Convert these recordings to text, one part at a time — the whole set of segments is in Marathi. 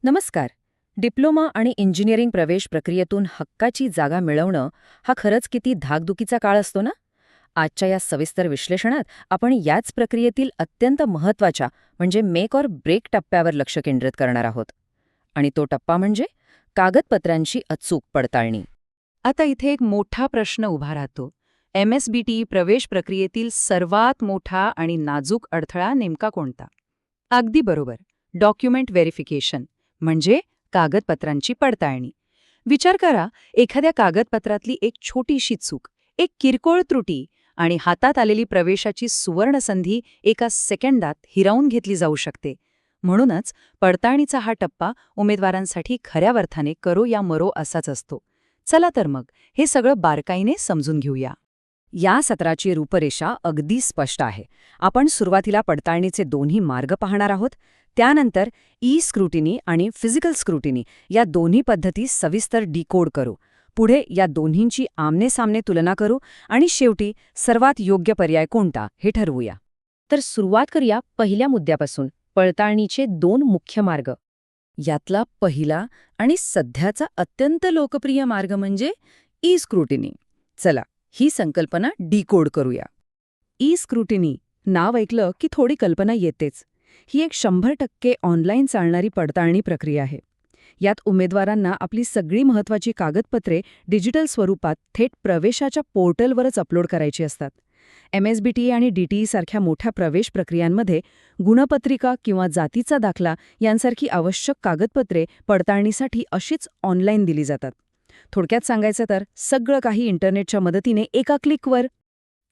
नमस्कार. डिप्लोमा आणि इंजिनिअरिंग प्रवेश प्रक्रियेतून हक्काची जागा मिळवणं हा खरंच किती धाकधुकीचा काळ असतो ना? आजच्या या सविस्तर विश्लेषणात आपण याच प्रक्रियेतील अत्यंत महत्त्वाच्या म्हणजे मेक ऑर ब्रेक टप्प्यावर लक्ष केंद्रित करणार आहोत. आणि तो टप्पा म्हणजे कागदपत्रांची अचूक पडताळणी. आता इथे एक मोठा प्रश्न उभा राहतो. MSBT प्रवेश प्रक्रियेतील सर्वात मोठा आणि नाजूक अडथळा नेमका कोणता? अगदी बरोबर, डॉक्युमेंट व्हेरिफिकेशन म्हणजे कागदपत्रांची पडताळणी. विचार करा, एखाद्या कागदपत्रातली एक छोटीशी चूक, एक किरकोळ त्रुटी आणि हातात आलेली प्रवेशाची सुवर्णसंधी एका सेकंदात हिरावून घेतली जाऊ शकते. म्हणूनच पडताळणीचा हा टप्पा उमेदवारांसाठी खऱ्या अर्थाने करो या मरो असाच असतो. चला तर मग हे सगळं बारकाईने समजून घेऊया. या सत्राची रूपरेषा अगदी स्पष्ट आहे. आपण सुरुवातीला पडताळणीचे दोन्ही मार्ग पाहणार आहोत. त्यानंतर स्क्रुटिनी आणि फिजिकल स्क्रुटिनी या दोन्ही पद्धती सविस्तर डिकोड करू. पुढे या दोन्हींची आमनेसामने तुलना करू आणि शेवटी सर्वात योग्य पर्याय कोणता हे ठरवूया. तर सुरुवात करूया पहिल्या मुद्द्यापासून, पडताळणीचे दोन मुख्य मार्ग. यातला पहिला आणि सध्याचा अत्यंत लोकप्रिय मार्ग म्हणजे स्क्रुटिनी. चला ही संकल्पना डिकोड करूया. स्क्रुटिनी नाव ऐकलं की थोडी कल्पना येतेच. ही एक 100% ऑनलाईन चालणारी पडताळणी प्रक्रिया आहे. यात उमेदवारांना आपली सगळी महत्त्वाची कागदपत्रे डिजिटल स्वरूपात थेट प्रवेशाच्या पोर्टलवरच अपलोड करायची असतात. MSBT आणि DTE सारख्या मोठ्या प्रवेश प्रक्रियांमध्ये गुणपत्रिका किंवा जातीचा दाखला यांसारखी आवश्यक कागदपत्रे पडताळणीसाठी अशीच ऑनलाईन दिली जातात. थोडक्यात सांगायचं तर सगळं काही इंटरनेटच्या मदतीने एका क्लिकवर.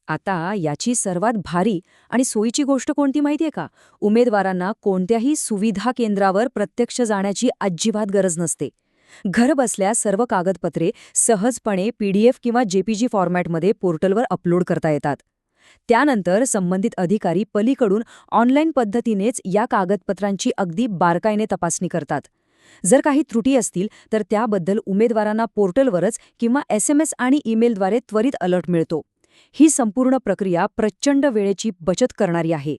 आता याची सर्वात भारी आणि सोयीची गोष्ट कोणती माहितीये का? उमेदवारांना कोणत्याही सुविधा केंद्रावर प्रत्यक्ष जाण्याची अजिबात गरज नसते. घर बसल्या सर्व कागदपत्रे सहजपणे PDF किंवा JPG फॉर्मॅटमध्ये पोर्टलवर अपलोड करता येतात. त्यानंतर संबंधित अधिकारी पलीकडून ऑनलाईन पद्धतीनेच या कागदपत्रांची अगदी बारकाईने तपासणी करतात. जर काही त्रुटी असतील तर त्याबद्दल उमेदवारांना पोर्टलवरच किंवा SMS आणि ईमेलद्वारे त्वरित अलर्ट मिळतो. ही संपूर्ण प्रक्रिया प्रचंड वेळेची बचत करणारी आहे.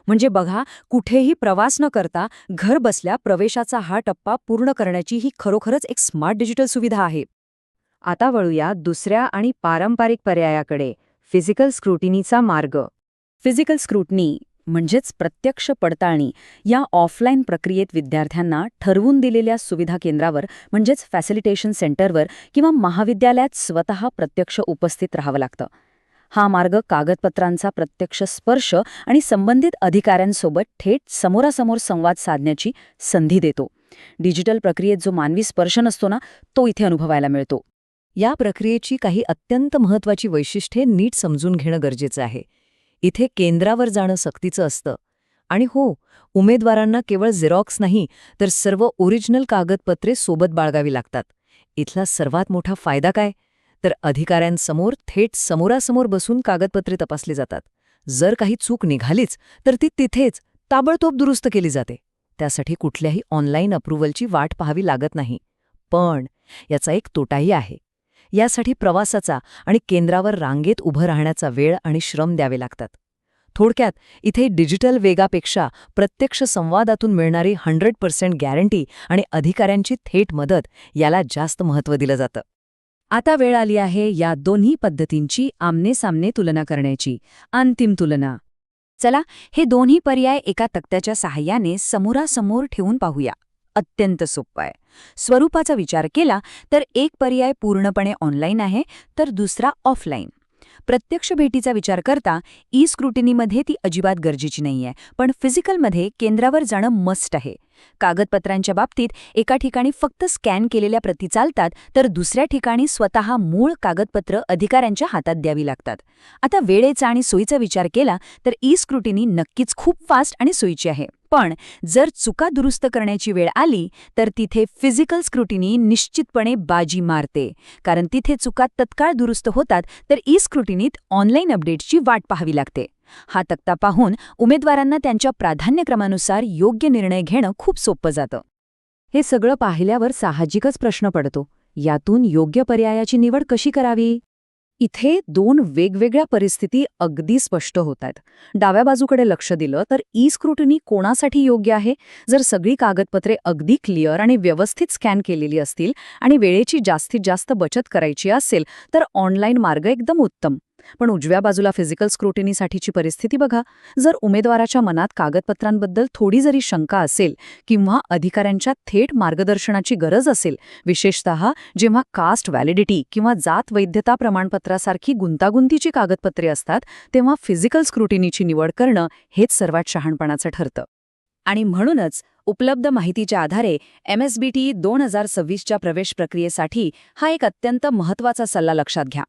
म्हणजे बघा, कुठेही प्रवास न करता घर बसल्या प्रवेशाचा हा टप्पा पूर्ण करण्याची ही खरोखरच एक स्मार्ट डिजिटल सुविधा आहे. आता वळूया दुसऱ्या आणि पारंपरिक पर्यायाकडे, फिजिकल स्क्रुटिनीचा मार्ग. फिजिकल स्क्रुटनी म्हणजेच प्रत्यक्ष पडताळणी या ऑफलाईन प्रक्रियेत विद्यार्थ्यांना ठरवून दिलेल्या सुविधा केंद्रावर म्हणजेच फॅसिलिटेशन सेंटरवर किंवा महाविद्यालयात स्वतः प्रत्यक्ष उपस्थित राहावं लागतं. हा मार्ग कागदपत्रांचा प्रत्यक्ष स्पर्श आणि संबंधित अधिकाऱ्यांसोबत थेट समोरासमोर संवाद साधण्याची संधी देतो. डिजिटल प्रक्रियेत जो मानवी स्पर्श नसतो ना, तो इथे अनुभवायला मिळतो. या प्रक्रियेची काही अत्यंत महत्त्वाची वैशिष्ट्ये नीट समजून घेणं गरजेचं आहे. इथे केंद्रावर जाणं सक्तीचं असतं. आणि हो, उमेदवारांना केवळ झेरॉक्स नाही तर सर्व ओरिजिनल कागदपत्रे सोबत बाळगावी लागतात. इथला सर्वात मोठा फायदा काय? तर अधिकाऱ्यांसमोर थेट समोरासमोर बसून कागदपत्रे तपासली जातात. जर काही चूक निघालीच तर ती तिथेच ताबडतोब दुरुस्त केली जाते. त्यासाठी कुठल्याही ऑनलाईन अप्रूव्हलची वाट पाहावी लागत नाही. पण याचा एक तोटाही आहे. यासाठी प्रवासाचा आणि केंद्रावर रांगेत उभं राहण्याचा वेळ आणि श्रम द्यावे लागतात. थोडक्यात इथे डिजिटल वेगापेक्षा प्रत्यक्ष संवादातून मिळणारी 100% गॅरंटी आणि अधिकाऱ्यांची थेट मदत याला जास्त महत्त्व दिलं जातं. आता वेळ आली आहे या दोन्ही पद्धतींची आमनेसामने तुलना करण्याची, अंतिम तुलना. चला हे दोन्ही पर्याय एका तक्त्याच्या सहाय्याने समोरासमोर ठेवून पाहूया. अत्यंत सोपं आहे. स्वरूपाचा विचार केला तर एक पर्याय पूर्णपणे ऑनलाईन आहे तर दुसरा ऑफलाईन. प्रत्यक्ष भेटीचा विचार करता स्क्रुटिनीमध्ये ती अजिबात गरजेची नाहीये, पण फिजिकलमध्ये केंद्रावर जाणं मस्ट आहे. कागदपत्रांच्या बाबतीत एका ठिकाणी फक्त स्कॅन केलेल्या प्रती चालतात तर दुसऱ्या ठिकाणी स्वतः मूळ कागदपत्र अधिकाऱ्यांच्या हातात द्यावी लागतात. आता वेळेचा आणि सोयीचा विचार केला तर स्क्रुटिनी नक्कीच खूप फास्ट आणि सोयीची आहे. पण जर चुका दुरुस्त करण्याची वेळ आली तर तिथे फिजिकल स्क्रुटिनी निश्चितपणे बाजी मारते. कारण तिथे चुका तत्काळ दुरुस्त होतात तर स्क्रुटिनीत ऑनलाईन अपडेट्सची वाट पाहावी लागते. हा तक्ता पाहून उमेदवारांना त्यांच्या प्राधान्यक्रमानुसार योग्य निर्णय घेणं खूप सोपं जातं. हे सगळं पाहिल्यावर साहजिकच प्रश्न पडतो, यातून योग्य पर्यायाची निवड कशी करावी? इथे दोन वेगवेगळ्या परिस्थिती अगदी स्पष्ट होत आहेत. डाव्या बाजूकडे लक्ष दिलं तर ई स्क्रुटिनी कोणासाठी योग्य आहे? जर सगळी कागदपत्रे अगदी क्लिअर आणि व्यवस्थित स्कॅन केलेली असतील आणि वेळेची जास्तीत जास्त बचत करायची असेल तर ऑनलाईन मार्ग एकदम उत्तम. पण उजव्या बाजूला फिजिकल स्क्रुटिनीसाठीची परिस्थिती बघा. जर उमेदवाराच्या मनात कागदपत्रांबद्दल थोडी जरी शंका असेल किंवा अधिकाऱ्यांच्या थेट मार्गदर्शनाची गरज असेल, विशेषतः जेव्हा कास्ट व्हॅलिडिटी किंवा जात वैधता प्रमाणपत्रासारखी गुंतागुंतीची कागदपत्रे असतात, तेव्हा फिजिकल स्क्रुटिनीची निवड करणं हेच सर्वात शहाणपणाचं ठरतं. आणि म्हणूनच उपलब्ध माहितीच्या आधारे MSBT 2026च्या प्रवेश प्रक्रियेसाठी हा एक अत्यंत महत्त्वाचा सल्ला लक्षात घ्या.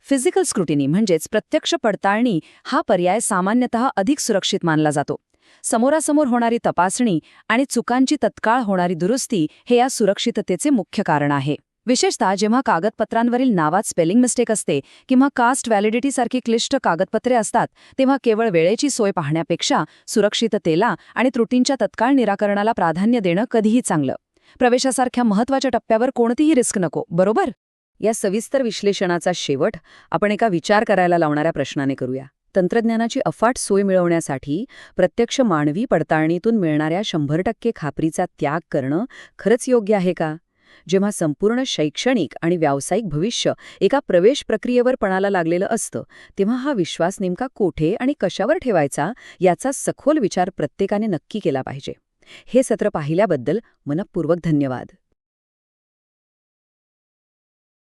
फिजिकल स्क्रुटिनी म्हणजेच प्रत्यक्ष पडताळणी हा पर्याय सामान्यतः अधिक सुरक्षित मानला जातो. समोरासमोर होणारी तपासणी आणि चुकांची तत्काळ होणारी दुरुस्ती हे या सुरक्षिततेचे मुख्य कारण आहे. विशेषतः जेव्हा कागदपत्रांवरील नावात स्पेलिंग मिस्टेक असते किंवा कास्ट व्हॅलिडिटीसारखी क्लिष्ट कागदपत्रे असतात, तेव्हा केवळ वेळेची सोय पाहण्यापेक्षा सुरक्षिततेला आणि त्रुटींच्या तत्काळ निराकरणाला प्राधान्य देणं कधीही चांगलं. प्रवेशासारख्या महत्त्वाच्या टप्प्यावर कोणतीही रिस्क नको, बरोबर? या सविस्तर विश्लेषणाचा शेवट आपण एका विचार करायला लावणाऱ्या प्रश्नाने करूया. तंत्रज्ञानाची अफाट सोय मिळवण्यासाठी प्रत्यक्ष मानवी पडताळणीतून मिळणाऱ्या 100% खात्रीचा त्याग करणं खरंच योग्य आहे का? जेव्हा संपूर्ण शैक्षणिक आणि व्यावसायिक भविष्य एका प्रवेश प्रक्रियेवर पणाला लागलेलं असतं, तेव्हा हा विश्वास नेमका कोठे आणि कशावर ठेवायचा याचा सखोल विचार प्रत्येकाने नक्की केला पाहिजे. हे सत्र पाहिल्याबद्दल मनःपूर्वक धन्यवाद.